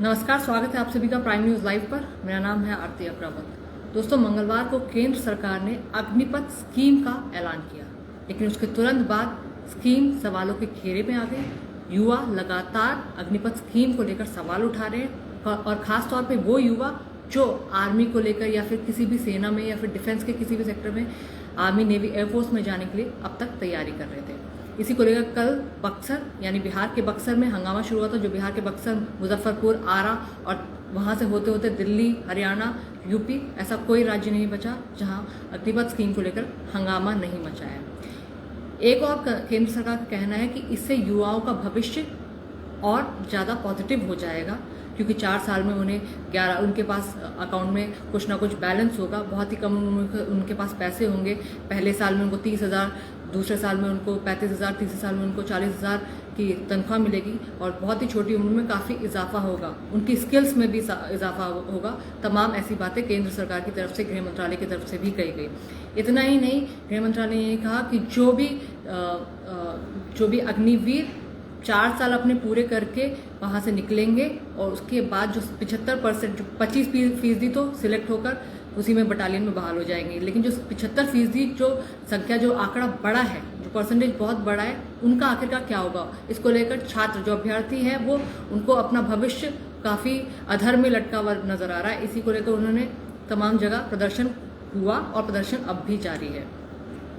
नमस्कार, स्वागत है आप सभी का प्राइम न्यूज लाइव पर। मेरा नाम है आरती अग्रवाल। दोस्तों, मंगलवार को केंद्र सरकार ने अग्निपथ स्कीम का ऐलान किया, लेकिन उसके तुरंत बाद स्कीम सवालों के घेरे में आ गई। युवा लगातार अग्निपथ स्कीम को लेकर सवाल उठा रहे हैं और खास तौर पे वो युवा जो आर्मी को लेकर या फिर किसी भी सेना में या फिर डिफेंस के किसी भी सेक्टर में, आर्मी, नेवी, एयरफोर्स में जाने के लिए अब तक तैयारी कर रहे थे। इसी को लेकर कल बक्सर यानी बिहार के बक्सर में हंगामा शुरू हुआ था, जो बिहार के बक्सर, मुजफ्फरपुर, आरा और वहां से होते होते दिल्ली, हरियाणा, यूपी, ऐसा कोई राज्य नहीं बचा जहां अग्निपथ स्कीम को लेकर हंगामा नहीं मचा है। एक और केंद्र सरकार का कहना है कि इससे युवाओं का भविष्य और ज़्यादा पॉजिटिव हो जाएगा, क्योंकि 4 साल में उन्हें उनके पास अकाउंट में कुछ ना कुछ बैलेंस होगा। बहुत ही कम उनके पास पैसे होंगे। पहले साल में उनको 30,000, दूसरे साल में उनको 35,000, तीसरे साल में उनको 40,000 की तनख्वाह मिलेगी और बहुत ही छोटी उम्र में काफ़ी इजाफा होगा। उनकी स्किल्स में भी इजाफा होगा। तमाम ऐसी बातें केंद्र सरकार की तरफ से, गृह मंत्रालय की तरफ से भी कही गई। इतना ही नहीं, गृह मंत्रालय ने कहा कि जो भी अग्निवीर 4 साल अपने पूरे करके वहां से निकलेंगे और उसके बाद जो 75%, जो 25% तो सिलेक्ट होकर उसी में बटालियन में बहाल हो जाएंगे, लेकिन जो 75% जो संख्या, जो आंकड़ा बड़ा है, जो परसेंटेज बहुत बड़ा है, उनका आखिरकार क्या होगा? इसको लेकर छात्र, जो अभ्यर्थी है, वो उनको अपना भविष्य काफी अधर में लटका हुआ नजर आ रहा है। इसी को लेकर उन्होंने तमाम जगह प्रदर्शन हुआ और प्रदर्शन अब भी जारी है।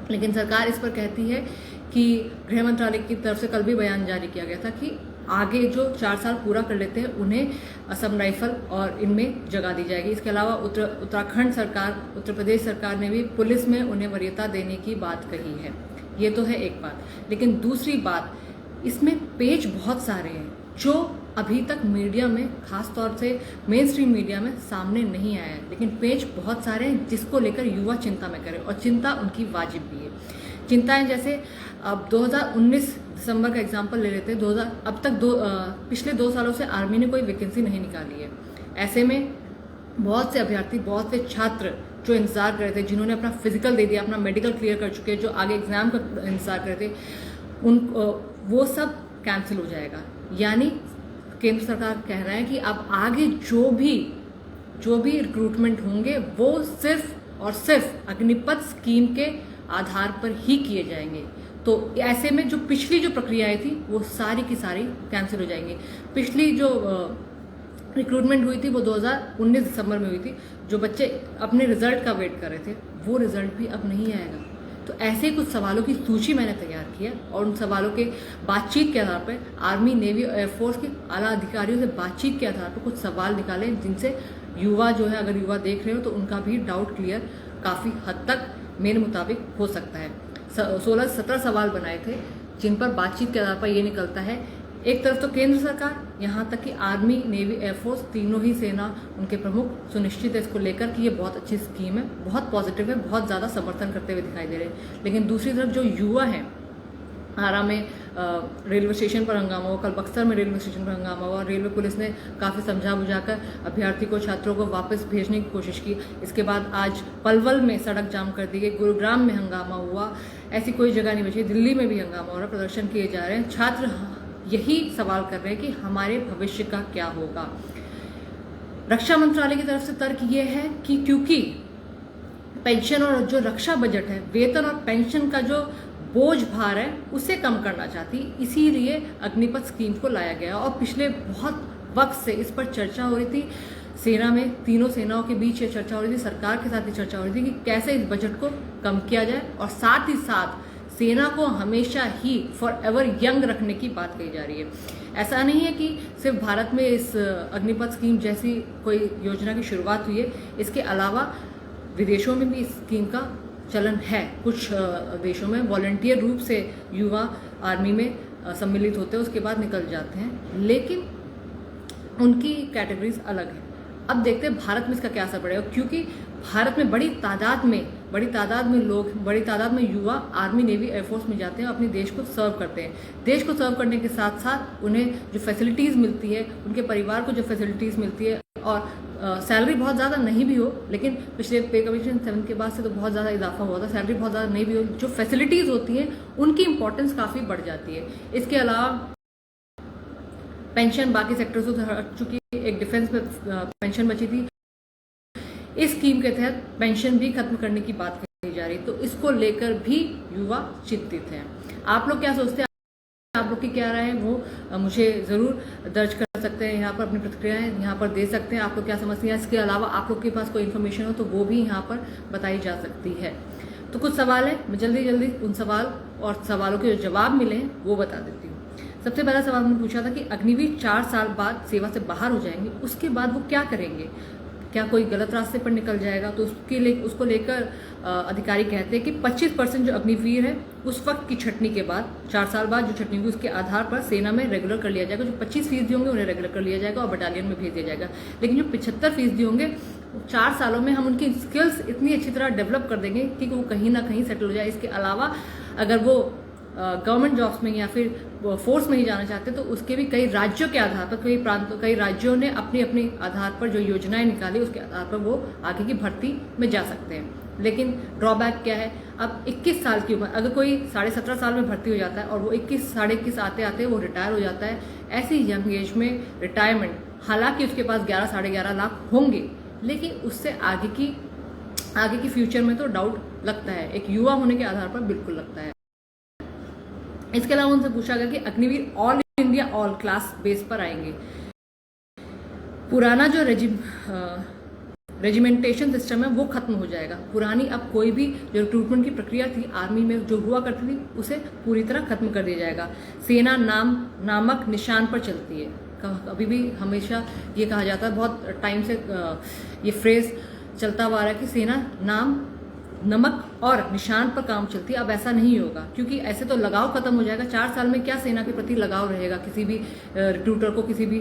लेकिन सरकार इस पर कहती है कि गृह मंत्रालय की तरफ से कल भी बयान जारी किया गया था कि आगे जो 4 साल पूरा कर लेते हैं उन्हें असम राइफल और इनमें जगह दी जाएगी। इसके अलावा उत्तराखंड सरकार, उत्तर प्रदेश सरकार ने भी पुलिस में उन्हें वरीयता देने की बात कही है। ये तो है एक बात, लेकिन दूसरी बात, इसमें पेच बहुत सारे हैं जो अभी तक मीडिया में, खास तौर से मेन स्ट्रीम मीडिया में सामने नहीं आया है। लेकिन पेच बहुत सारे हैं जिसको लेकर युवा चिंता में करें, और चिंता उनकी वाजिब भी है। चिंताएं जैसे अब 2019 दिसंबर का एग्जाम्पल ले लेते हैं। अब तक पिछले 2 सालों से आर्मी ने कोई वैकेंसी नहीं निकाली है। ऐसे में बहुत से अभ्यर्थी, बहुत से छात्र जो इंतजार कर रहे थे, जिन्होंने अपना फिजिकल दे दिया, अपना मेडिकल क्लियर कर चुके हैं, जो आगे एग्जाम का इंतजार कर रहे थे, वो सब कैंसिल हो जाएगा। यानी केंद्र सरकार कह रहा है कि अब आगे जो भी रिक्रूटमेंट होंगे वो सिर्फ और सिर्फ अग्निपथ स्कीम के आधार पर ही किए जाएंगे। तो ऐसे में जो पिछली जो प्रक्रियाएं थी वो सारी की सारी कैंसिल हो जाएंगी। पिछली जो रिक्रूटमेंट हुई थी वो 2019 दिसंबर में हुई थी। जो बच्चे अपने रिजल्ट का वेट कर रहे थे, वो रिजल्ट भी अब नहीं आएगा। तो ऐसे कुछ सवालों की सूची मैंने तैयार की है और उन सवालों के बातचीत के आधार पर आर्मी, नेवी और एयरफोर्स के आला अधिकारियों से बातचीत के आधार पर कुछ सवाल निकाले, जिनसे युवा जो है, अगर युवा देख रहे हो तो उनका भी डाउट क्लियर काफ़ी हद तक मेरे मुताबिक हो सकता है। 16-17 सवाल बनाए थे जिन पर बातचीत के आधार पर ये निकलता है। एक तरफ तो केंद्र सरकार, यहाँ तक कि आर्मी, नेवी, एयरफोर्स, तीनों ही सेना, उनके प्रमुख सुनिश्चित है इसको लेकर कि ये बहुत अच्छी स्कीम है, बहुत पॉजिटिव है, बहुत ज़्यादा समर्थन करते हुए दिखाई दे रहे हैं। लेकिन दूसरी तरफ जो युवा हैं, आरा में रेलवे स्टेशन पर हंगामा हुआ, कल बक्सर में रेलवे स्टेशन पर हंगामा हुआ। रेलवे पुलिस ने काफ़ी समझा बुझाकर अभ्यर्थी को, छात्रों को वापस भेजने की कोशिश की। इसके बाद आज पलवल में सड़क जाम कर दी गई, गुरुग्राम में हंगामा हुआ, ऐसी कोई जगह नहीं बची। दिल्ली में भी हंगामा हो रहा, प्रदर्शन किए जा रहे हैं। छात्र यही सवाल कर रहे हैं कि हमारे भविष्य का क्या होगा। रक्षा मंत्रालय की तरफ से तर्क ये है कि क्योंकि पेंशन और जो रक्षा बजट है, वेतन और पेंशन का जो बोझ भार है, उसे कम करना चाहती, इसीलिए अग्निपथ स्कीम को लाया गया। और पिछले बहुत वक्त से इस पर चर्चा हो रही थी। सेना में, तीनों सेनाओं के बीच ये चर्चा हो रही थी, सरकार के साथ ये चर्चा हो रही थी कि कैसे इस बजट को कम किया जाए, और साथ ही साथ सेना को हमेशा ही फॉर एवर यंग रखने की बात कही जा रही है। ऐसा नहीं है कि सिर्फ भारत में इस अग्निपथ स्कीम जैसी कोई योजना की शुरुआत हुई है, इसके अलावा विदेशों में भी इस स्कीम का चलन है। कुछ देशों में वॉलंटियर रूप से युवा आर्मी में सम्मिलित होते हैं, उसके बाद निकल जाते हैं, लेकिन उनकी कैटेगरीज अलग है। अब देखते हैं भारत में इसका क्या असर पड़ेगा, क्योंकि भारत में बड़ी तादाद में लोग, बड़ी तादाद में युवा आर्मी, नेवी, एयरफोर्स में जाते हैं, अपने देश को सर्व करते हैं। देश को सर्व करने के साथ साथ उन्हें जो फैसिलिटीज़ मिलती है, उनके परिवार को जो फैसिलिटीज़ मिलती है, और सैलरी बहुत ज़्यादा नहीं भी हो, लेकिन पिछले पे कमीशन 7 के बाद से तो बहुत ज़्यादा इजाफा हुआ था, सैलरी बहुत ज़्यादा नहीं भी हो, जो फैसिलिटीज़ होती हैं उनकी इंपॉर्टेंस काफ़ी बढ़ जाती है। इसके अलावा पेंशन बाकी सेक्टर से हट चुकी है, एक डिफेंस में पेंशन बची थी। इस स्कीम के तहत पेंशन भी खत्म करने की बात कही जा रही, तो इसको लेकर भी युवा चिंतित हैं। आप लोग क्या सोचते हैं, आप लोग की क्या राय है, वो मुझे जरूर दर्ज कर सकते हैं, यहाँ पर अपनी प्रतिक्रियाएं यहाँ पर दे सकते हैं। आप लोग क्या समझते हैं, इसके अलावा आप लोग के पास कोई इन्फॉर्मेशन हो तो वो भी यहाँ पर बताई जा सकती है। तो कुछ सवाल है, मैं जल्दी जल्दी उन सवाल और सवालों के जो जवाब मिले हैं वो बता देती हूँ। सबसे पहला सवाल मैंने पूछा था कि अग्निवीर 4 साल बाद सेवा से बाहर हो जाएंगे, उसके बाद वो क्या करेंगे, क्या कोई गलत रास्ते पर निकल जाएगा। तो उसको लेकर अधिकारी कहते हैं कि 25% जो अग्निवीर है उस वक्त की छटनी के बाद 4 साल बाद जो छटनी हुई उसके आधार पर सेना में रेगुलर कर लिया जाएगा। जो 25% होंगे उन्हें रेगुलर कर लिया जाएगा और बटालियन में भेज दिया जाएगा। लेकिन जो 75% होंगे 4 सालों में हम उनकी स्किल्स इतनी अच्छी तरह डेवलप कर देंगे कि वो कहीं ना कहीं सेटल हो जाए। इसके अलावा अगर वो गवर्नमेंट जॉब्स में या फिर फोर्स में ही जाना चाहते हैं तो उसके भी कई राज्यों के आधार पर कई राज्यों ने अपनी अपनी आधार पर जो योजनाएं निकाली उसके आधार पर वो आगे की भर्ती में जा सकते हैं। लेकिन ड्रॉबैक क्या है, अब 21 साल की उम्र, अगर कोई 17.5 साल में भर्ती हो जाता है और वो 21 आते आते वो रिटायर हो जाता है, ऐसी यंग एज में रिटायरमेंट, हालांकि उसके पास 11-11.5 लाख होंगे, लेकिन उससे आगे की फ्यूचर में तो डाउट लगता है। एक युवा होने के आधार पर बिल्कुल लगता है। इसके अलावा उनसे पूछा गया कि Agniveer all India all class base पर आएंगे। पुराना जो रेजिमेंटेशन सिस्टम है वो खत्म हो जाएगा। पुरानी अब कोई भी जो रिक्रूटमेंट की प्रक्रिया थी आर्मी में जो हुआ करती थी उसे पूरी तरह खत्म कर दिया जाएगा। सेना नामक निशान पर चलती है। अभी भी हमेशा ये कहा जाता है, बहुत टाइम से ये फ्रेज चलता हुआ आ रहा है कि सेना नाम नमक और निशान पर काम चलती है। अब ऐसा नहीं होगा, क्योंकि ऐसे तो लगाव खत्म हो जाएगा। 4 साल में क्या सेना के प्रति लगाव रहेगा किसी भी रिक्रूटर को, किसी भी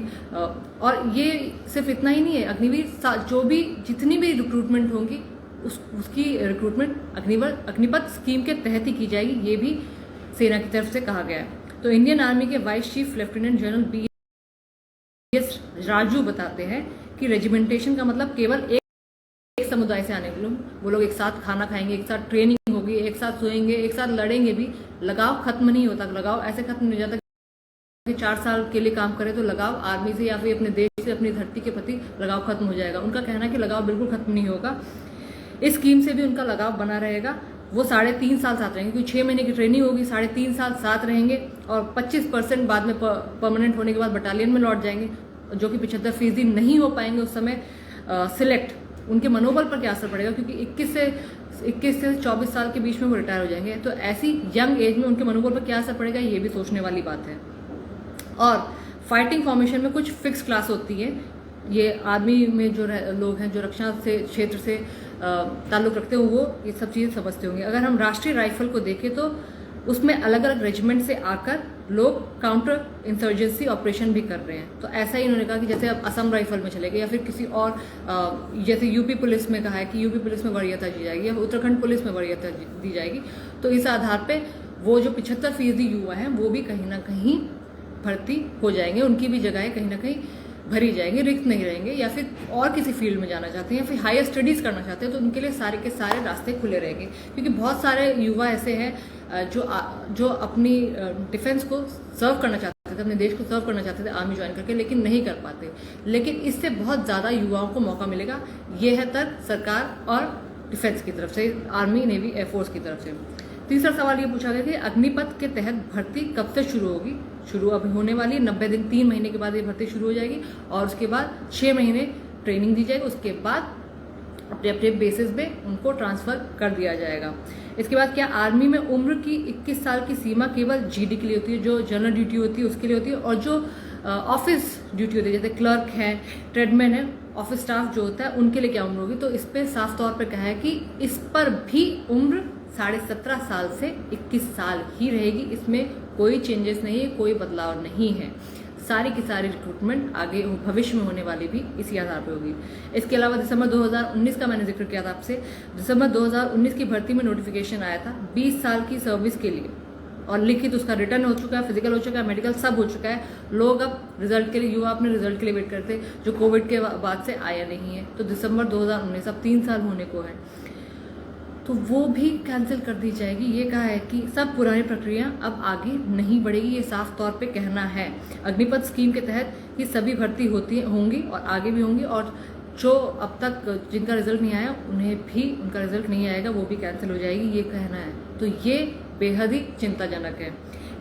और ये सिर्फ इतना ही नहीं है, अग्निवीर जो भी जितनी भी रिक्रूटमेंट होंगी उसकी रिक्रूटमेंट अग्निपथ स्कीम के तहत ही की जाएगी, ये भी सेना की तरफ से कहा गया है। तो इंडियन आर्मी के vice chief lieutenant general BS Raju बताते हैं कि रेजिमेंटेशन का मतलब केवल एक समुदाय से आने वो लोग एक साथ खाना खाएंगे, एक साथ ट्रेनिंग होगी, एक साथ सोएंगे, एक साथ लड़ेंगे भी। लगाव खत्म नहीं होता। लगाव ऐसे खत्म नहीं हो जाता कि 4 साल के लिए काम करे तो लगाव आर्मी से या फिर अपने देश से, अपनी धरती के प्रति लगाव खत्म हो जाएगा। उनका कहना है कि लगाव बिल्कुल खत्म नहीं होगा। इस स्कीम से भी उनका लगाव बना रहेगा। वो 3.5 साल साथ रहेंगे, क्योंकि 6 महीने की ट्रेनिंग होगी, 3.5 साल साथ रहेंगे और 25% बाद में परमानेंट होने के बाद बटालियन में लौट जाएंगे, जो कि 75% नहीं हो पाएंगे उस समय सिलेक्ट। उनके मनोबल पर क्या असर पड़ेगा, क्योंकि 21 से 24 साल के बीच में वो रिटायर हो जाएंगे। तो ऐसी यंग एज में उनके मनोबल पर क्या असर पड़ेगा, ये भी सोचने वाली बात है। और फाइटिंग फॉर्मेशन में कुछ फिक्स क्लास होती है। ये आर्मी में जो लोग हैं जो रक्षा से क्षेत्र से ताल्लुक रखते हो वो ये सब चीज़ें समझते होंगे। अगर हम राष्ट्रीय राइफल को देखें तो उसमें अलग अलग रेजिमेंट से आकर लोग काउंटर इंसर्जेंसी ऑपरेशन भी कर रहे हैं। तो ऐसा ही उन्होंने कहा कि जैसे अब असम राइफल में चले गए या फिर किसी और जैसे यूपी पुलिस में कहा है कि यूपी पुलिस में वरीयता दी जाएगी या उत्तराखंड पुलिस में वरीयता दी जाएगी। तो इस आधार पे वो जो 75% युवा हैं वो भी कहीं ना कहीं भर्ती हो जाएंगे, उनकी भी जगहें कहीं ना कहीं भरी जाएंगे, रिक्त नहीं रहेंगे। या फिर और किसी फील्ड में जाना चाहते हैं या फिर हायर स्टडीज करना चाहते हैं तो उनके लिए सारे के सारे रास्ते खुले रहेंगे। क्योंकि बहुत सारे युवा ऐसे हैं जो अपनी डिफेंस को सर्व करना चाहते थे, अपने देश को सर्व करना चाहते थे आर्मी ज्वाइन करके, लेकिन नहीं कर पाते। लेकिन इससे बहुत ज़्यादा युवाओं को मौका मिलेगा। ये है तर्क सरकार और डिफेंस की तरफ से, आर्मी नेवी एयरफोर्स की तरफ से। तीसरा सवाल ये पूछा गया कि अग्निपथ के तहत भर्ती कब से शुरू होगी। शुरू अभी होने वाली 90 दिन, 3 महीने के बाद ये भर्ती शुरू हो जाएगी और उसके बाद 6 महीने ट्रेनिंग दी जाएगी। उसके बाद अपने अपने बेसिस पे उनको ट्रांसफर कर दिया जाएगा। इसके बाद क्या आर्मी में उम्र की 21 साल की सीमा केवल GD के लिए होती है, जो जनरल ड्यूटी होती है उसके लिए होती है, और जो ऑफिस ड्यूटी होती है जैसे क्लर्क है, ट्रेडमैन है, ऑफिस स्टाफ जो होता है उनके लिए क्या उम्र होगी। तो इस पर साफ तौर पर कहा है कि इस पर भी उम्र 17.5 साल से 21 साल ही रहेगी। इसमें कोई चेंजेस नहीं है, कोई बदलाव नहीं है। सारी की सारी रिक्रूटमेंट आगे भविष्य में होने वाली भी इसी आधार पर होगी। इसके अलावा दिसंबर 2019 का मैंने जिक्र किया था आपसे। दिसंबर 2019 की भर्ती में नोटिफिकेशन आया था 20 साल की सर्विस के लिए, और लिखित उसका रिटर्न हो चुका है, फिजिकल हो चुका है, मेडिकल सब हो चुका है। लोग अब रिजल्ट के लिए, युवा अपने रिजल्ट के लिए वेट करते हैं, जो कोविड के बाद से आया नहीं है। तो दिसंबर 2019 अब 3 साल होने को है। तो वो भी कैंसिल कर दी जाएगी। ये कहा है कि सब पुरानी प्रक्रिया अब आगे नहीं बढ़ेगी, ये साफ तौर पे कहना है। अग्निपथ स्कीम के तहत ये सभी भर्ती होंगी और आगे भी होंगी, और जो अब तक जिनका रिजल्ट नहीं आया उन्हें भी उनका रिजल्ट नहीं आएगा, वो भी कैंसिल हो जाएगी, ये कहना है। तो ये बेहद ही चिंताजनक है।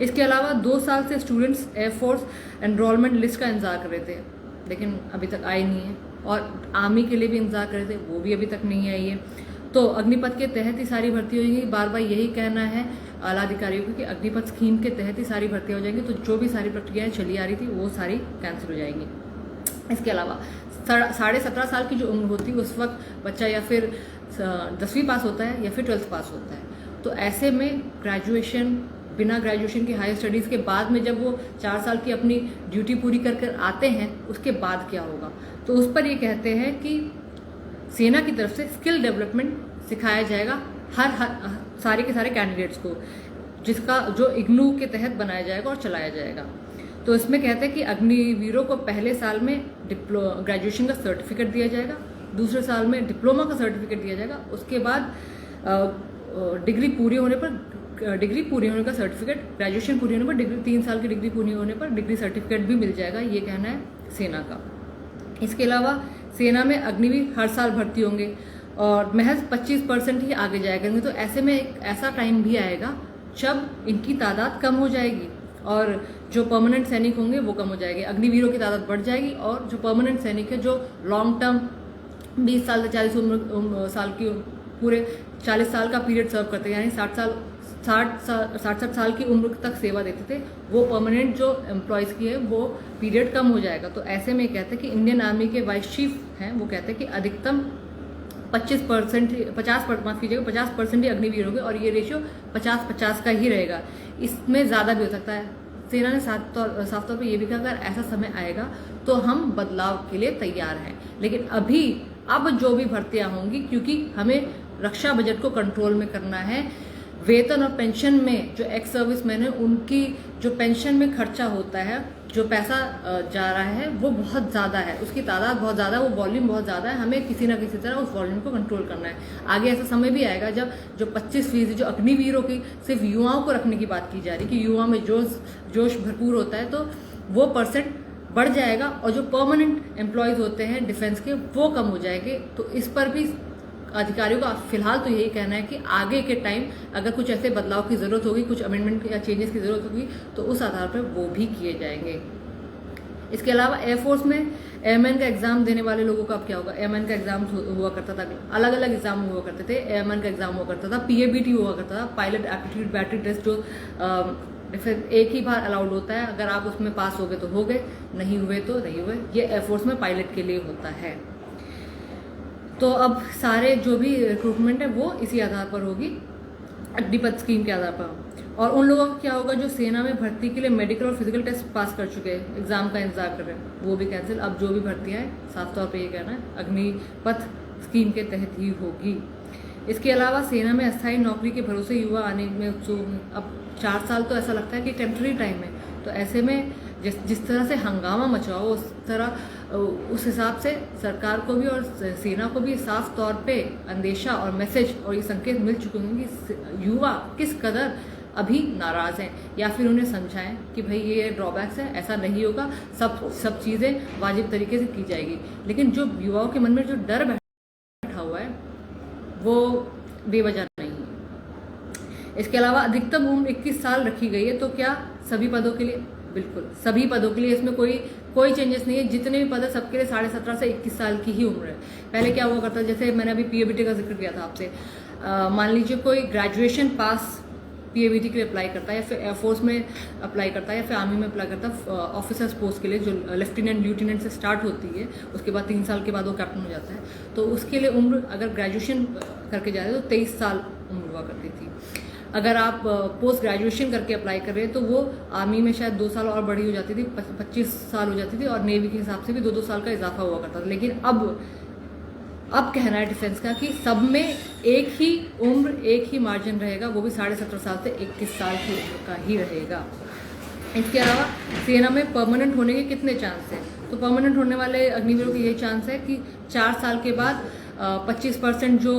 इसके अलावा 2 साल से स्टूडेंट्स एयरफोर्स एनरोलमेंट लिस्ट का इंतजार कर रहे थे, लेकिन अभी तक आई नहीं है, और आर्मी के लिए भी इंतजार कर रहे थे, वो भी अभी तक नहीं आई है। तो अग्निपथ के तहत ही सारी भर्ती हो जाएंगी। बार बार यही कहना है आला अधिकारियों को कि अग्निपथ स्कीम के तहत ही सारी भर्ती हो जाएंगी, तो जो भी सारी प्रक्रियाएं चली आ रही थी वो सारी कैंसिल हो जाएंगी। इसके अलावा 17.5 साल की जो उम्र होती है उस वक्त बच्चा या फिर 10वीं पास होता है या फिर 12th पास होता है। तो ऐसे में ग्रेजुएशन, बिना ग्रेजुएशन की हायर स्टडीज़ के बाद में जब वो 4 साल की अपनी ड्यूटी पूरी कर कर आते हैं, उसके बाद क्या होगा? तो उस पर ये कहते हैं कि सेना की तरफ से स्किल डेवलपमेंट सिखाया जाएगा हर सारे के सारे कैंडिडेट्स को, जिसका जो इग्नू के तहत बनाया जाएगा और चलाया जाएगा। तो इसमें कहते हैं कि अग्निवीरों को पहले साल में ग्रेजुएशन का सर्टिफिकेट दिया जाएगा, दूसरे साल में डिप्लोमा का सर्टिफिकेट दिया जाएगा, उसके बाद डिग्री पूरी होने का सर्टिफिकेट, ग्रेजुएशन पूरी होने पर डिग्री, 3 साल की डिग्री पूरी होने पर डिग्री सर्टिफिकेट भी मिल जाएगा, ये कहना है सेना का। इसके अलावा सेना में अग्निवीर हर साल भर्ती होंगे और महज 25% ही आगे जाया करेंगे। तो ऐसे में एक ऐसा टाइम भी आएगा जब इनकी तादाद कम हो जाएगी और जो परमानेंट सैनिक होंगे वो कम हो जाएंगे, अग्निवीरों की तादाद बढ़ जाएगी, और जो परमानेंट सैनिक है जो लॉन्ग टर्म 20 साल से 40 साल की पूरे 40 साल का पीरियड सर्व करते हैं, यानी 60 साल की उम्र तक सेवा देते थे, वो परमानेंट जो एम्प्लॉयज़ की है वो पीरियड कम हो जाएगा। तो ऐसे में कहते हैं कि इंडियन आर्मी के वाइस चीफ हैं, वो कहते हैं कि अधिकतम 50% ही अग्निवीर होंगे और ये रेशियो 50-50 का ही रहेगा, इसमें ज़्यादा भी हो सकता है। सेना ने साफ तौर पर यह भी कहा अगर ऐसा समय आएगा तो हम बदलाव के लिए तैयार हैं, लेकिन अब जो भी भर्तियां होंगी, क्योंकि हमें रक्षा बजट को कंट्रोल में करना है, वेतन और पेंशन में जो एक्स सर्विस मैन है उनकी जो पेंशन में खर्चा होता है, जो पैसा जा रहा है वो बहुत ज़्यादा है, उसकी तादाद बहुत ज़्यादा है, वो वॉल्यूम बहुत ज़्यादा है, हमें किसी ना किसी तरह उस वॉल्यूम को कंट्रोल करना है। आगे ऐसा समय भी आएगा जब जो 25% जो अग्निवीरों की सिर्फ युवाओं को रखने की बात की जा रही है कि युवा में जोश भरपूर होता है, तो वो परसेंट बढ़ जाएगा और जो परमानेंट एम्प्लॉयज़ होते हैं डिफेंस के वो कम हो जाएंगे। तो इस पर भी अधिकारियों का फिलहाल तो यही कहना है कि आगे के टाइम अगर कुछ ऐसे बदलाव की ज़रूरत होगी, कुछ अमेंडमेंट या चेंजेस की ज़रूरत होगी, तो उस आधार पर वो भी किए जाएंगे। इसके अलावा एयरफोर्स में एयरमैन का एग्जाम देने वाले लोगों का अब क्या होगा? एयरमैन का एग्जाम हुआ करता था, अलग अलग एग्जाम हुआ करते थे, एयरमैन का एग्जाम हुआ करता था, PABT हुआ करता था, पायलट एप्टीट्यूड बैटरी टेस्ट, जो फिर एक ही बार अलाउड होता है, अगर आप उसमें पास हो गए तो हो गए, नहीं हुए तो नहीं हुए। ये एयरफोर्स में पायलट के लिए होता है। तो अब सारे जो भी रिक्रूटमेंट है वो इसी आधार पर होगी, अग्निपथ स्कीम के आधार पर। और उन लोगों का क्या होगा जो सेना में भर्ती के लिए मेडिकल और फिजिकल टेस्ट पास कर चुके हैं, एग्जाम का इंतजार कर रहे हैं, वो भी कैंसिल। अब जो भी भर्तियां हैं साफ तौर पे ये कहना है अग्निपथ स्कीम के तहत ही होगी। इसके अलावा सेना में अस्थायी नौकरी के भरोसे युवा आने में उत्सुक हैं। अब 4 साल तो ऐसा लगता है कि टेम्पररी टाइम है, तो ऐसे में जिस तरह से हंगामा मचाओ उस हिसाब से सरकार को भी और सेना को भी साफ तौर पे अंदेशा और मैसेज और ये संकेत मिल चुके हैं कि युवा किस कदर अभी नाराज हैं, या फिर उन्हें समझाएं कि भाई ये ड्रॉबैक्स है, ऐसा नहीं होगा, सब चीज़ें वाजिब तरीके से की जाएगी। लेकिन जो युवाओं के मन में जो डर बैठा हुआ है वो बेवजह नहीं है। इसके अलावा अधिकतम उम्र 21 साल रखी गई है, तो क्या सभी पदों के लिए? बिल्कुल सभी पदों के लिए, इसमें कोई चेंजेस नहीं है। जितने भी पद है सबके लिए 17.5 से 21 साल की ही उम्र है। पहले क्या हुआ करता है, जैसे मैंने अभी PABT का जिक्र किया था आपसे, मान लीजिए कोई ग्रेजुएशन पास PABT के लिए अप्लाई करता है, या फिर एयरफोर्स में अप्लाई करता है, या फिर आर्मी में अप्लाई करता है ऑफिसर्स पोस्ट के लिए, जो लेफ्टिनेंट से स्टार्ट होती है, उसके बाद 3 साल के बाद वो कैप्टन हो जाता है। तो उसके लिए उम्र अगर ग्रेजुएशन करके जा रहे हैं तो 23 साल उम्र हुआ करती थी। अगर आप पोस्ट ग्रेजुएशन करके अप्लाई कर रहे हैं तो वो आर्मी में शायद 2 साल और बड़ी हो जाती थी, 25 साल हो जाती थी, और नेवी के हिसाब से भी 2-2 साल का इजाफा हुआ करता था। लेकिन अब कहना है डिफेंस का कि सब में एक ही उम्र, एक ही मार्जिन रहेगा, वो भी 17.5 साल से 21 साल की उम्र का ही रहेगा। इसके अलावा सेना में परमानेंट होने के कितने चांस हैं? तो परमानेंट होने वाले अग्निवीरों की यही चांस है कि 4 साल के बाद 25% जो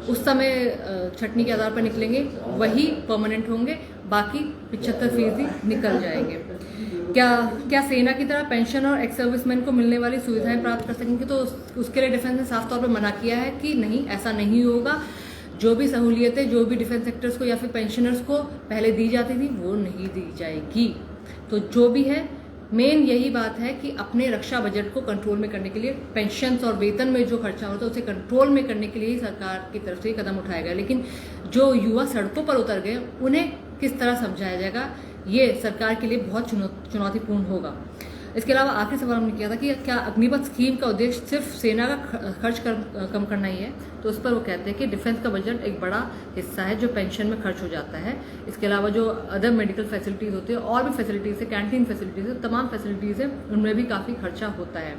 उस समय छटनी के आधार पर निकलेंगे वही परमानेंट होंगे, बाकी 75% निकल जाएंगे। क्या सेना की तरह पेंशन और एक्स सर्विसमैन को मिलने वाली सुविधाएं प्राप्त कर सकेंगे? तो उसके लिए डिफेंस ने साफ तौर पर मना किया है कि नहीं, ऐसा नहीं होगा। जो भी सहूलियतें जो भी डिफेंस सेक्टर्स को या फिर पेंशनर्स को पहले दी जाती थी वो नहीं दी जाएगी। तो जो भी है, मेन यही बात है कि अपने रक्षा बजट को कंट्रोल में करने के लिए पेंशन और वेतन में जो खर्चा होता है उसे कंट्रोल में करने के लिए ही सरकार की तरफ से कदम उठाया गया। लेकिन जो युवा सड़कों पर उतर गए उन्हें किस तरह समझाया जाएगा, ये सरकार के लिए बहुत चुनौतीपूर्ण होगा। इसके अलावा आखिरी सवाल हमने किया था कि क्या अग्निपथ स्कीम का उद्देश्य सिर्फ सेना का खर्च कम करना ही है? तो उस पर वो कहते हैं कि डिफेंस का बजट एक बड़ा हिस्सा है जो पेंशन में खर्च हो जाता है। इसके अलावा जो अदर मेडिकल फैसिलिटीज़ होती है और भी फैसिलिटीज़ है, कैंटीन फैसिलिटीज़ है, तमाम फैसिलिटीज़ है, उनमें भी काफ़ी खर्चा होता है।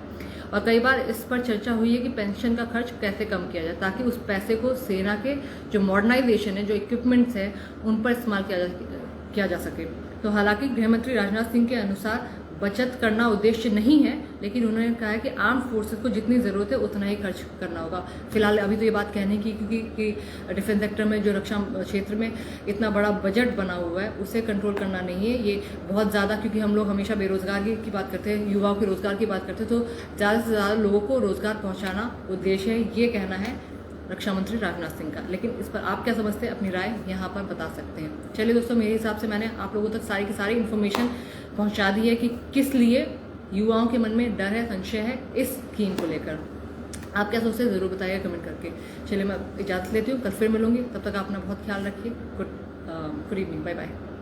और कई बार इस पर चर्चा हुई है कि पेंशन का खर्च कैसे कम किया जाए ताकि उस पैसे को सेना के जो मॉडर्नाइजेशन है, जो इक्विपमेंट्स है, उन पर इस्तेमाल किया जा सके। तो हालांकि गृहमंत्री राजनाथ सिंह के अनुसार बचत करना उद्देश्य नहीं है, लेकिन उन्होंने कहा है कि आर्म फोर्सेस को जितनी ज़रूरत है उतना ही खर्च करना होगा। फिलहाल अभी तो ये बात कहने की, क्योंकि डिफेंस सेक्टर में जो रक्षा क्षेत्र में इतना बड़ा बजट बना हुआ है उसे कंट्रोल करना नहीं है। ये बहुत ज़्यादा, क्योंकि हम लोग हमेशा बेरोजगार की बात करते हैं, युवाओं के रोजगार की बात करते हैं, तो ज़्यादा से ज़्यादा लोगों को रोजगार पहुँचाना उद्देश्य है, ये कहना है रक्षा मंत्री राजनाथ सिंह का। लेकिन इस पर आप क्या समझते हैं, अपनी राय यहाँ पर बता सकते हैं। चलिए दोस्तों, मेरे हिसाब से मैंने आप लोगों तक सारी की सारी इन्फॉर्मेशन पहुँचा दी है कि किस लिए युवाओं के मन में डर है, संशय है इस स्कीम को लेकर। आप क्या सोचते हैं ज़रूर बताइए कमेंट करके। चलिए मैं इजाज़त लेती हूँ, कल फिर मिलूंगी, तब तक आप अपना बहुत ख्याल रखिए। Good evening, bye bye.